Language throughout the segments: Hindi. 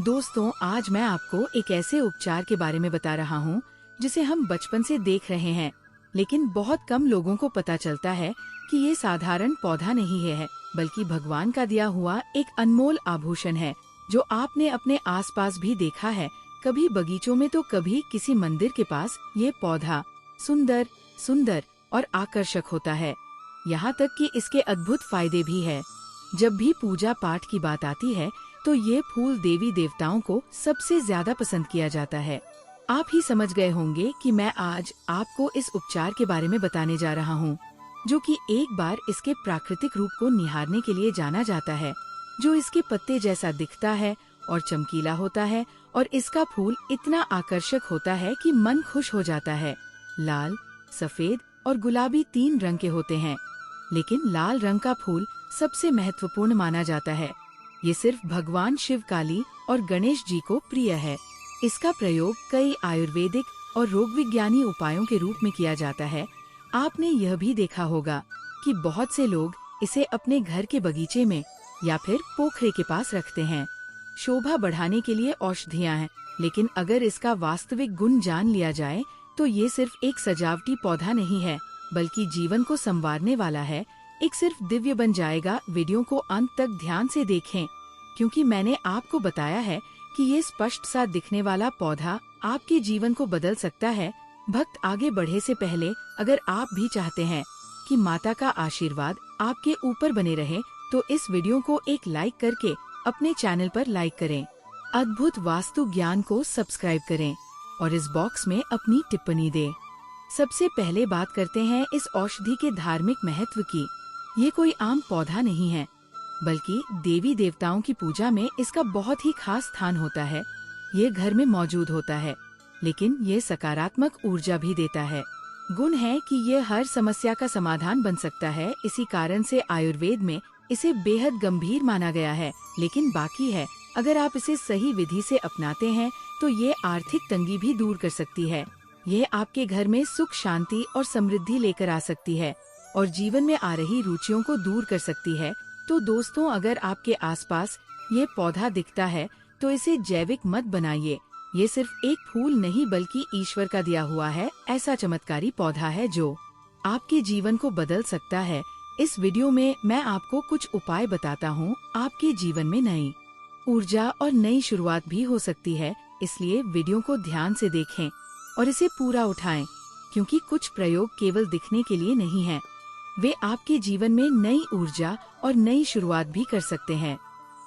दोस्तों, आज मैं आपको एक ऐसे उपचार के बारे में बता रहा हूँ जिसे हम बचपन से देख रहे हैं, लेकिन बहुत कम लोगों को पता चलता है कि ये साधारण पौधा नहीं है, बल्कि भगवान का दिया हुआ एक अनमोल आभूषण है जो आपने अपने आसपास भी देखा है, कभी बगीचों में तो कभी किसी मंदिर के पास। ये पौधा सुंदर सुंदर और आकर्षक होता है, यहाँ तक कि इसके अद्भुत फायदे भी है। जब भी पूजा पाठ की बात आती है तो ये फूल देवी देवताओं को सबसे ज्यादा पसंद किया जाता है। आप ही समझ गए होंगे कि मैं आज आपको इस उपचार के बारे में बताने जा रहा हूँ, जो कि एक बार इसके प्राकृतिक रूप को निहारने के लिए जाना जाता है, जो इसके पत्ते जैसा दिखता है और चमकीला होता है, और इसका फूल इतना आकर्षक होता है कि मन खुश हो जाता है। लाल, सफेद और गुलाबी 3 रंग के होते हैं, लेकिन लाल रंग का फूल सबसे महत्वपूर्ण माना जाता है। ये सिर्फ भगवान शिव, काली और गणेश जी को प्रिय है। इसका प्रयोग कई आयुर्वेदिक और रोग विज्ञानी उपायों के रूप में किया जाता है। आपने यह भी देखा होगा कि बहुत से लोग इसे अपने घर के बगीचे में या फिर पोखरे के पास रखते हैं। शोभा बढ़ाने के लिए औषधियाँ हैं, लेकिन अगर इसका वास्तविक गुण जान लिया जाए तो ये सिर्फ एक सजावटी पौधा नहीं है, बल्कि जीवन को संवारने वाला है। एक सिर्फ दिव्य बन जाएगा। वीडियो को अंत तक ध्यान से देखें, क्योंकि मैंने आपको बताया है कि ये स्पष्ट सा दिखने वाला पौधा आपके जीवन को बदल सकता है। भक्त, आगे बढ़े से पहले अगर आप भी चाहते हैं कि माता का आशीर्वाद आपके ऊपर बने रहे, तो इस वीडियो को एक लाइक करके अपने चैनल पर लाइक करें, अद्भुत वास्तु ज्ञान को सब्सक्राइब करें और इस बॉक्स में अपनी टिप्पणी दें। सबसे पहले बात करते हैं इस औषधि के धार्मिक महत्व की। ये कोई आम पौधा नहीं है, बल्कि देवी देवताओं की पूजा में इसका बहुत ही खास स्थान होता है। ये घर में मौजूद होता है, लेकिन ये सकारात्मक ऊर्जा भी देता है। गुण है कि ये हर समस्या का समाधान बन सकता है। इसी कारण से आयुर्वेद में इसे बेहद गंभीर माना गया है। लेकिन बाकी है, अगर आप इसे सही विधि से अपनाते हैं तो ये आर्थिक तंगी भी दूर कर सकती है। ये आपके घर में सुख, शांति और समृद्धि लेकर आ सकती है और जीवन में आ रही रुचियों को दूर कर सकती है। तो दोस्तों, अगर आपके आसपास ये पौधा दिखता है तो इसे जैविक मत बनाइए। ये सिर्फ एक फूल नहीं, बल्कि ईश्वर का दिया हुआ है ऐसा चमत्कारी पौधा है जो आपके जीवन को बदल सकता है। इस वीडियो में मैं आपको कुछ उपाय बताता हूँ। आपके जीवन में नई ऊर्जा और नई शुरुआत भी हो सकती है, इसलिए वीडियो को ध्यान से देखें और इसे पूरा उठाएं, क्योंकि कुछ प्रयोग केवल दिखने के लिए नहीं है, वे आपके जीवन में नई ऊर्जा और नई शुरुआत भी कर सकते हैं।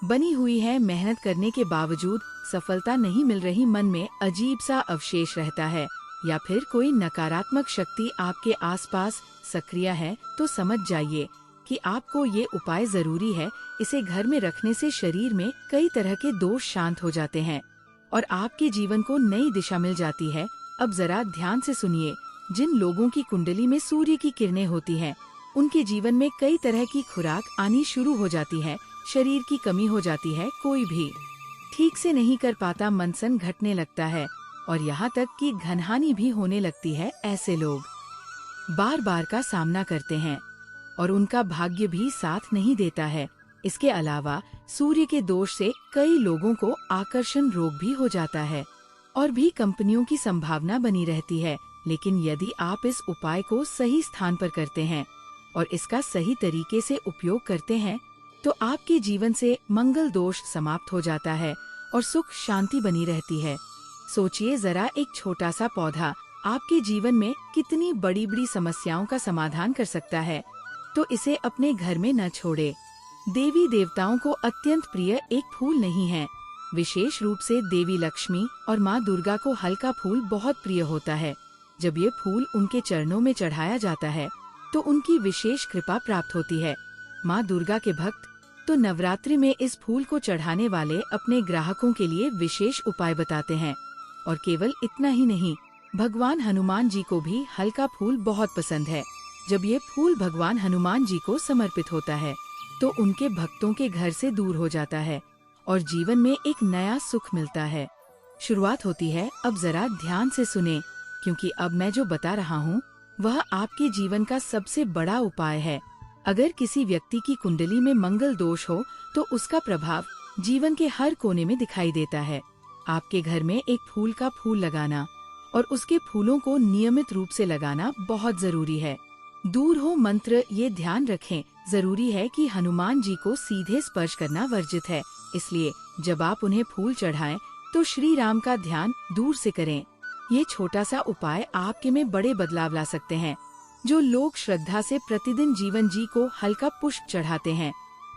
बनी हुई है, मेहनत करने के बावजूद सफलता नहीं मिल रही, मन में अजीब सा अवशेष रहता है, या फिर कोई नकारात्मक शक्ति आपके आसपास सक्रिय है, तो समझ जाइए कि आपको ये उपाय जरूरी है। इसे घर में रखने से शरीर में कई तरह के दोष शांत हो जाते हैं और आपके जीवन को नई दिशा मिल जाती है। अब जरा ध्यान से सुनिए। जिन लोगों की कुंडली में सूर्य की किरणें होती हैं, उनके जीवन में कई तरह की खुराक आनी शुरू हो जाती है, शरीर की कमी हो जाती है, कोई भी ठीक से नहीं कर पाता, मनसन घटने लगता है और यहाँ तक कि धनहानि भी होने लगती है। ऐसे लोग बार बार का सामना करते हैं और उनका भाग्य भी साथ नहीं देता है। इसके अलावा सूर्य के दोष से कई लोगों को आकर्षण रोग भी हो जाता है और भी कंपनियों की संभावना बनी रहती है। लेकिन यदि आप इस उपाय को सही स्थान पर करते हैं और इसका सही तरीके से उपयोग करते हैं, तो आपके जीवन से मंगल दोष समाप्त हो जाता है और सुख शांति बनी रहती है। सोचिए जरा, एक छोटा सा पौधा आपके जीवन में कितनी बड़ी बड़ी समस्याओं का समाधान कर सकता है। तो इसे अपने घर में न छोड़े। देवी देवताओं को अत्यंत प्रिय एक फूल नहीं है। विशेष रूप से देवी लक्ष्मी और माँ दुर्गा को हल्का फूल बहुत प्रिय होता है। जब ये फूल उनके चरणों में चढ़ाया जाता है तो उनकी विशेष कृपा प्राप्त होती है। माँ दुर्गा के भक्त तो नवरात्रि में इस फूल को चढ़ाने वाले अपने ग्राहकों के लिए विशेष उपाय बताते हैं। और केवल इतना ही नहीं, भगवान हनुमान जी को भी हल्का फूल बहुत पसंद है। जब ये फूल भगवान हनुमान जी को समर्पित होता है तो उनके भक्तों के घर से दूर हो जाता है और जीवन में एक नया सुख मिलता है। शुरुआत होती है। अब जरा ध्यान से सुने, क्योंकि अब मैं जो बता रहा हूँ वह आपके जीवन का सबसे बड़ा उपाय है। अगर किसी व्यक्ति की कुंडली में मंगल दोष हो तो उसका प्रभाव जीवन के हर कोने में दिखाई देता है। आपके घर में एक फूल का फूल लगाना और उसके फूलों को नियमित रूप से लगाना बहुत जरूरी है। दूर हो मंत्र, ये ध्यान रखें, जरूरी है कि हनुमान जी को सीधे स्पर्श करना वर्जित है, इसलिए जब आप उन्हें फूल चढ़ाएं तो श्री राम का ध्यान दूर से करें। ये छोटा सा उपाय आपके में बड़े बदलाव ला सकते हैं। जो लोग श्रद्धा से प्रतिदिन जीवन जी को हल्का पुष्प चढ़ाते हैं,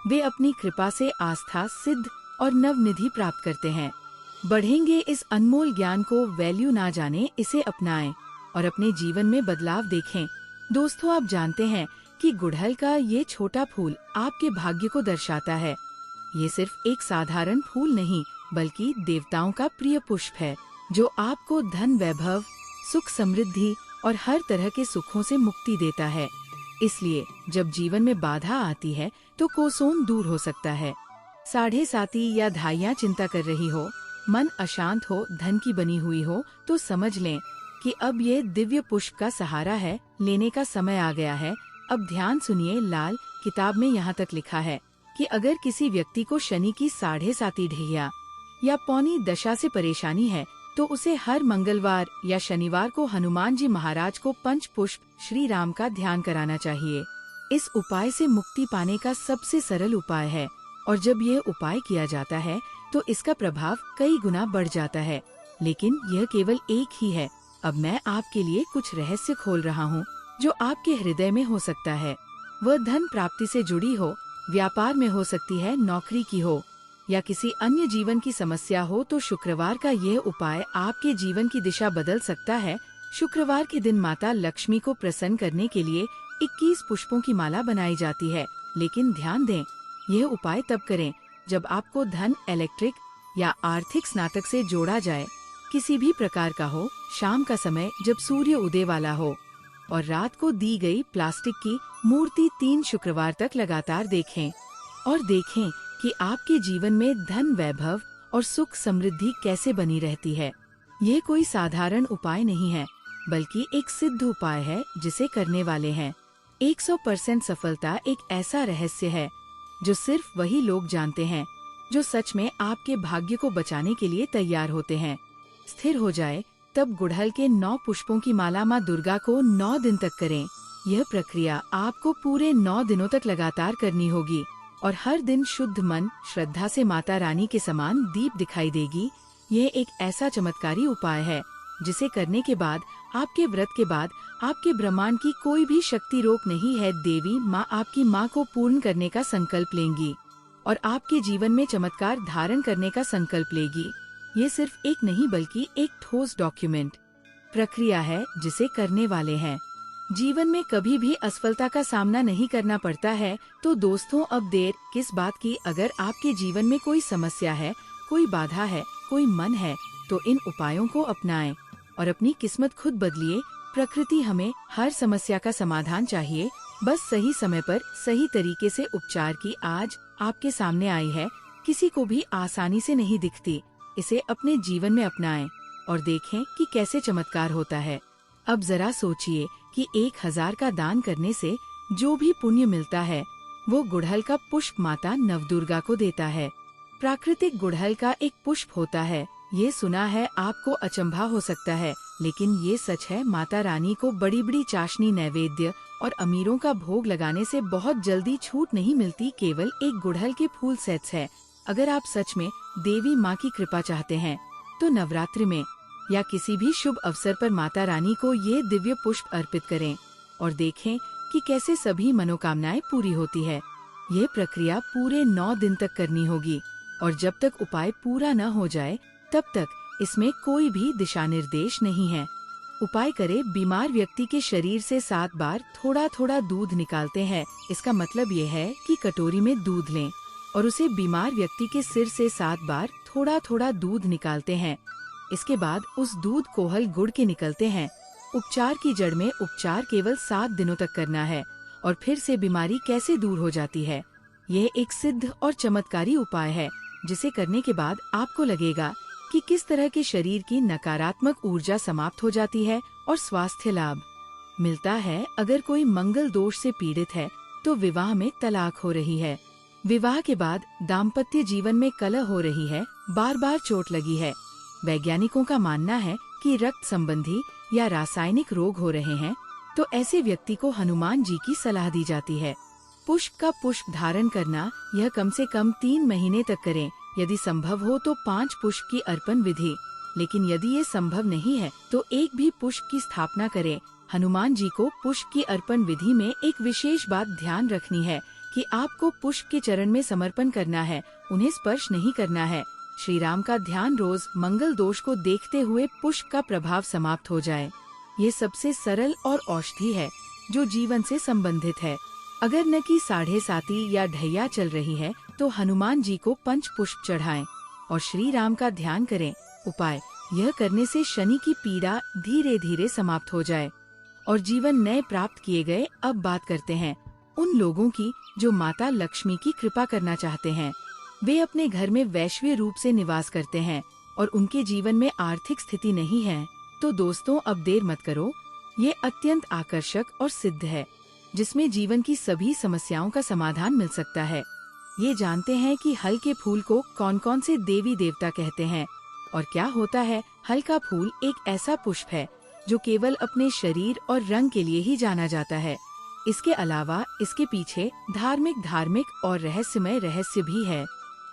वे अपनी कृपा से आस्था, सिद्ध और नवनिधि प्राप्त करते हैं। बढ़ेंगे इस अनमोल ज्ञान को, वैल्यू ना जाने, इसे अपनाएं और अपने जीवन में बदलाव देखें। दोस्तों, आप जानते हैं कि गुड़हल का ये छोटा फूल आपके भाग्य को दर्शाता है। ये सिर्फ एक साधारण फूल नहीं, बल्कि देवताओं का प्रिय पुष्प है, जो आपको धन, वैभव, सुख, समृद्धि और हर तरह के सुखों से मुक्ति देता है। इसलिए जब जीवन में बाधा आती है तो कोसों दूर हो सकता है। साढ़े साती या धाइयाँ चिंता कर रही हो, मन अशांत हो, धन की बनी हुई हो, तो समझ लें कि अब ये दिव्य पुष्प का सहारा है, लेने का समय आ गया है। अब ध्यान सुनिए, लाल किताब में यहाँ तक लिखा है कि अगर किसी व्यक्ति को शनि की साढ़े साती ढैया या पौनी दशा से परेशानी है तो उसे हर मंगलवार या शनिवार को हनुमान जी महाराज को पंच पुष्प श्री राम का ध्यान कराना चाहिए। इस उपाय से मुक्ति पाने का सबसे सरल उपाय है और जब ये उपाय किया जाता है तो इसका प्रभाव कई गुना बढ़ जाता है। लेकिन यह केवल एक ही है। अब मैं आपके लिए कुछ रहस्य खोल रहा हूँ जो आपके हृदय में हो सकता है। वह धन प्राप्ति से जुड़ी हो, व्यापार में हो सकती है, नौकरी की हो या किसी अन्य जीवन की समस्या हो, तो शुक्रवार का यह उपाय आपके जीवन की दिशा बदल सकता है। शुक्रवार के दिन माता लक्ष्मी को प्रसन्न करने के लिए 21 पुष्पों की माला बनाई जाती है। लेकिन ध्यान दें, यह उपाय तब करें जब आपको धन, इलेक्ट्रिक या आर्थिक स्नातक से जोड़ा जाए, किसी भी प्रकार का हो, शाम का समय जब सूर्य उदय वाला हो और रात को दी गई प्लास्टिक की मूर्ति 3 शुक्रवार तक लगातार देखें और देखें कि आपके जीवन में धन, वैभव और सुख, समृद्धि कैसे बनी रहती है। ये कोई साधारण उपाय नहीं है, बल्कि एक सिद्ध उपाय है जिसे करने वाले हैं 100% सफलता एक ऐसा रहस्य है जो सिर्फ वही लोग जानते हैं जो सच में आपके भाग्य को बचाने के लिए तैयार होते हैं। स्थिर हो जाए, तब गुड़हल के 9 पुष्पों की माला माँ दुर्गा को 9 दिन तक करें। यह प्रक्रिया आपको पूरे 9 दिनों तक लगातार करनी होगी और हर दिन शुद्ध मन, श्रद्धा से माता रानी के समान दीप दिखाई देगी। यह एक ऐसा चमत्कारी उपाय है जिसे करने के बाद, आपके व्रत के बाद, आपके ब्रह्मांड की कोई भी शक्ति रोक नहीं है। देवी माँ आपकी माँ को पूर्ण करने का संकल्प लेंगी और आपके जीवन में चमत्कार धारण करने का संकल्प लेगी। ये सिर्फ एक नहीं, बल्कि एक ठोस डॉक्यूमेंट प्रक्रिया है जिसे करने वाले हैं। जीवन में कभी भी असफलता का सामना नहीं करना पड़ता है, तो दोस्तों अब देर किस बात की। अगर आपके जीवन में कोई समस्या है, कोई बाधा है, कोई मन है, तो इन उपायों को अपनाएं और अपनी किस्मत खुद बदलिए। प्रकृति हमें हर समस्या का समाधान चाहिए, बस सही समय पर सही तरीके से उपचार की। आज आपके सामने आई है, किसी को भी आसानी से नहीं दिखती। इसे अपने जीवन में अपनाएं और देखें कि कैसे चमत्कार होता है। अब जरा सोचिए कि 1000 का दान करने से जो भी पुण्य मिलता है, वो गुड़हल का पुष्प माता नवदुर्गा को देता है। प्राकृतिक गुड़हल का एक पुष्प होता है। ये सुना है आपको अचंभा हो सकता है, लेकिन ये सच है। माता रानी को बड़ी बड़ी चाशनी, नैवेद्य और अमीरों का भोग लगाने से बहुत जल्दी छूट नहीं मिलती, केवल एक गुड़हल के फूल सेट्स है। अगर आप सच में देवी माँ की कृपा चाहते हैं, तो नवरात्रि में या किसी भी शुभ अवसर पर माता रानी को ये दिव्य पुष्प अर्पित करें और देखें कि कैसे सभी मनोकामनाएं पूरी होती है। यह प्रक्रिया पूरे 9 दिन तक करनी होगी और जब तक उपाय पूरा न हो जाए, तब तक इसमें कोई भी दिशा निर्देश नहीं है। उपाय करें, बीमार व्यक्ति के शरीर से 7 बार थोड़ा थोड़ा दूध निकालते हैं। इसका मतलब ये है कि कटोरी में दूध लें और उसे बीमार व्यक्ति के सिर से 7 बार थोड़ा थोड़ा दूध निकालते हैं। इसके बाद उस दूध कोहल गुड़ के निकलते हैं। उपचार की जड़ में उपचार केवल 7 दिनों तक करना है और फिर से बीमारी कैसे दूर हो जाती है। यह एक सिद्ध और चमत्कारी उपाय है जिसे करने के बाद आपको लगेगा कि किस तरह के शरीर की नकारात्मक ऊर्जा समाप्त हो जाती है और स्वास्थ्य लाभ मिलता है। अगर कोई मंगल दोष से पीड़ित है, तो विवाह में तलाक हो रही है विवाह के बाद दाम्पत्य जीवन में कलह हो रही है, बार बार चोट लगी है। वैज्ञानिकों का मानना है कि रक्त संबंधी या रासायनिक रोग हो रहे हैं, तो ऐसे व्यक्ति को हनुमान जी की सलाह दी जाती है। पुष्प का पुष्प धारण करना, यह कम से कम 3 महीने तक करें। यदि संभव हो तो 5 पुष्प की अर्पण विधि, लेकिन यदि ये संभव नहीं है तो एक भी पुष्प की स्थापना करें। हनुमान जी को पुष्प की अर्पण विधि में एक विशेष बात ध्यान रखनी है कि आपको पुष्प के चरण में समर्पण करना है, उन्हें स्पर्श नहीं करना है। श्री राम का ध्यान रोज मंगल दोष को देखते हुए पुष्प का प्रभाव समाप्त हो जाए। ये सबसे सरल और औषधि है जो जीवन से संबंधित है। अगर न की 7.5 या ढैया चल रही है तो हनुमान जी को 5 पुष्प चढ़ाएं और श्री राम का ध्यान करें। उपाय, यह करने से शनि की पीड़ा धीरे धीरे समाप्त हो जाए और जीवन नए प्राप्त किए गए। अब बात करते हैं उन लोगों की जो माता लक्ष्मी की कृपा करना चाहते हैं। वे अपने घर में वैश्वीय रूप से निवास करते हैं और उनके जीवन में आर्थिक स्थिति नहीं है। तो दोस्तों, अब देर मत करो। ये अत्यंत आकर्षक और सिद्ध है, जिसमें जीवन की सभी समस्याओं का समाधान मिल सकता है। ये जानते हैं कि हल के फूल को कौन कौन से देवी देवता कहते हैं और क्या होता है। हल का फूल एक ऐसा पुष्प है जो केवल अपने शरीर और रंग के लिए ही जाना जाता है। इसके अलावा इसके पीछे धार्मिक और रहस्यमय रहस्य भी है।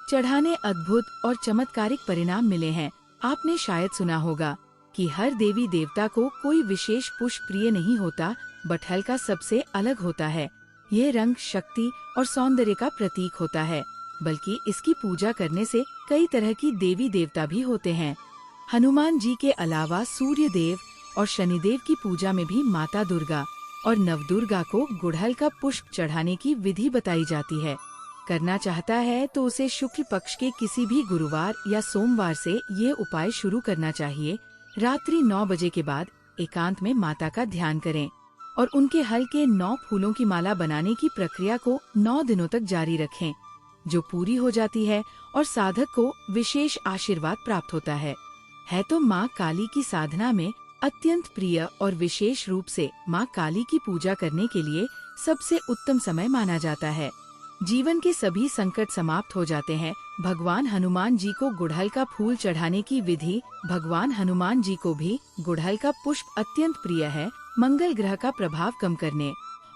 चढ़ाने अद्भुत और चमत्कारिक परिणाम मिले हैं। आपने शायद सुना होगा कि हर देवी देवता को कोई विशेष पुष्प प्रिय नहीं होता, बट हल का सबसे अलग होता है। ये रंग शक्ति और सौंदर्य का प्रतीक होता है, बल्कि इसकी पूजा करने से कई तरह की देवी देवता भी होते हैं। हनुमान जी के अलावा सूर्य देव और शनिदेव की पूजा में भी माता दुर्गा और नवदुर्गा को गुड़हल का पुष्प चढ़ाने की विधि बताई जाती है। करना चाहता है तो उसे शुक्ल पक्ष के किसी भी गुरुवार या सोमवार से ये उपाय शुरू करना चाहिए। रात्रि 9 बजे के बाद एकांत में माता का ध्यान करें और उनके हल के 9 फूलों की माला बनाने की प्रक्रिया को 9 दिनों तक जारी रखें, जो पूरी हो जाती है और साधक को विशेष आशीर्वाद प्राप्त होता है। तो माँ काली की साधना में अत्यंत प्रिय और विशेष रूप से माँ काली की पूजा करने के लिए सबसे उत्तम समय माना जाता है। जीवन के सभी संकट समाप्त हो जाते हैं। भगवान हनुमान जी को गुड़हल का फूल चढ़ाने की विधि। भगवान हनुमान जी को भी गुड़हल का पुष्प अत्यंत प्रिय है। मंगल ग्रह का प्रभाव कम करने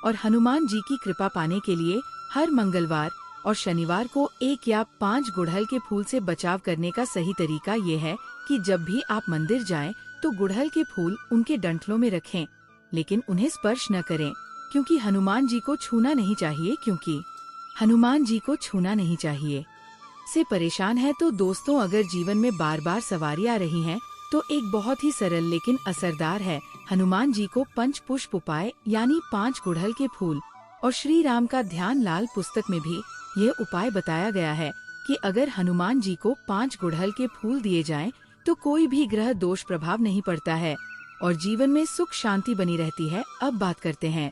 और हनुमान जी की कृपा पाने के लिए हर मंगलवार और शनिवार को 1 या 5 गुड़हल के फूल से बचाव करने का सही तरीका ये है कि जब भी आप मंदिर जाएं तो गुड़हल के फूल उनके डंठलों में रखें, लेकिन उन्हें स्पर्श न करें, क्योंकि हनुमान जी को छूना नहीं चाहिए। से परेशान है तो दोस्तों, अगर जीवन में बार बार सवारी आ रही हैं, तो एक बहुत ही सरल लेकिन असरदार है। हनुमान जी को 5 पुष्प उपाय यानी 5 गुड़हल के फूल और श्री राम का ध्यान लाल पुस्तक में भी ये उपाय बताया गया है कि अगर हनुमान जी को 5 गुड़हल के फूल दिए जाएं, तो कोई भी ग्रह दोष प्रभाव नहीं पड़ता है और जीवन में सुख शांति बनी रहती है। अब बात करते हैं